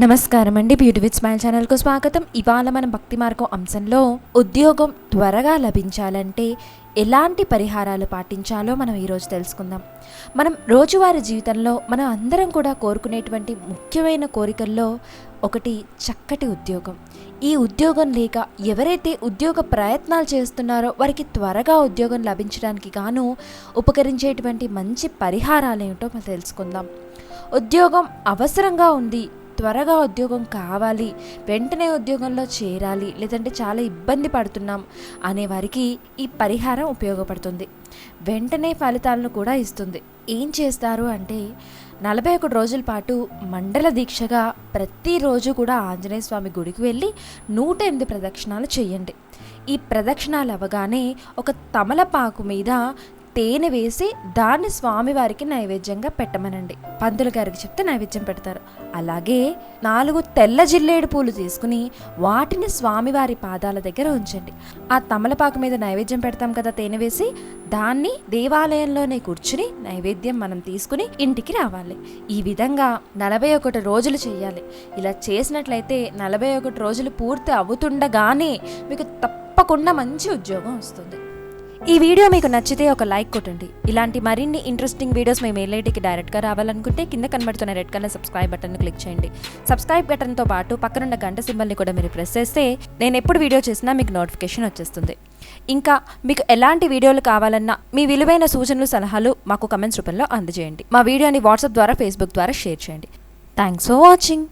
నమస్కారం అండి. Beauty with smile ఛానల్కు స్వాగతం. ఇవాళ మనం భక్తి మార్గం అంశంలో ఉద్యోగం త్వరగా లభించాలంటే ఎలాంటి పరిహారాలు పాటించాలో మనం ఈరోజు తెలుసుకుందాం. మనం రోజువారీ జీవితంలో మనం అందరం కూడా కోరుకునేటువంటి ముఖ్యమైన కోరికల్లో ఒకటి చక్కటి ఉద్యోగం. ఈ ఉద్యోగం లేక ఎవరైతే ఉద్యోగ ప్రయత్నాలు చేస్తున్నారో వారికి త్వరగా ఉద్యోగం లభించడానికి గాను ఉపకరించేటువంటి మంచి పరిహారాలు ఏమిటో మనం తెలుసుకుందాం. ఉద్యోగం అవసరంగా ఉంది, త్వరగా ఉద్యోగం కావాలి, వెంటనే ఉద్యోగంలో చేరాలి, లేదంటే చాలా ఇబ్బంది పడుతున్నాం అనేవారికి ఈ పరిహారం ఉపయోగపడుతుంది. వెంటనే ఫలితాలను కూడా ఇస్తుంది. ఏం చేస్తారు అంటే 41 రోజుల పాటు మండల దీక్షగా ప్రతిరోజు కూడా ఆంజనేయ స్వామి గుడికి వెళ్ళి 108 ప్రదక్షిణాలు చేయండి. ఈ ప్రదక్షిణాలు అవ్వగానే ఒక తమలపాకు మీద తేనె వేసి దాన్ని స్వామివారికి నైవేద్యంగా పెట్టమనండి. పంతులు గారికి చెప్తే నైవేద్యం పెడతారు. అలాగే 4 తెల్ల జిల్లేడు పూలు తీసుకుని వాటిని స్వామివారి పాదాల దగ్గర ఉంచండి. ఆ తమలపాకు మీద నైవేద్యం పెడతాం కదా తేనె వేసి, దాన్ని దేవాలయంలోనే కూర్చుని నైవేద్యం మనం తీసుకుని ఇంటికి రావాలి. ఈ విధంగా 41 రోజులు చేయాలి. ఇలా చేసినట్లయితే 41 రోజులు పూర్తి అవుతుండగానే మీకు తప్పకుండా మంచి ఉద్యోగం వస్తుంది. ఈ వీడియో మీకు నచ్చితే ఒక లైక్ కొట్టండి. ఇలాంటి మరిన్ని ఇంట్రెస్టింగ్ వీడియోస్ మీ మెయిల్ ఐడికి డైరెక్ట్గా రావాలనుకుంటే కింద కనబడుతున్న రెడ్ కలర్ సబ్స్క్రైబ్ బటన్ను క్లిక్ చేయండి. సబ్స్క్రైబ్ బటన్తో పాటు పక్కనున్న గంట సింబల్ని కూడా మీరు ప్రెస్ చేస్తే నేను ఎప్పుడు వీడియో చేసినా మీకు నోటిఫికేషన్ వచ్చేస్తుంది. ఇంకా మీకు ఎలాంటి వీడియోలు కావాలన్నా మీ విలువైన సూచనలు సలహాలు మాకు కమెంట్స్ రూపంలో అందజేయండి. మా వీడియోని వాట్సాప్ ద్వారా ఫేస్బుక్ ద్వారా షేర్ చేయండి. Thanks for watching.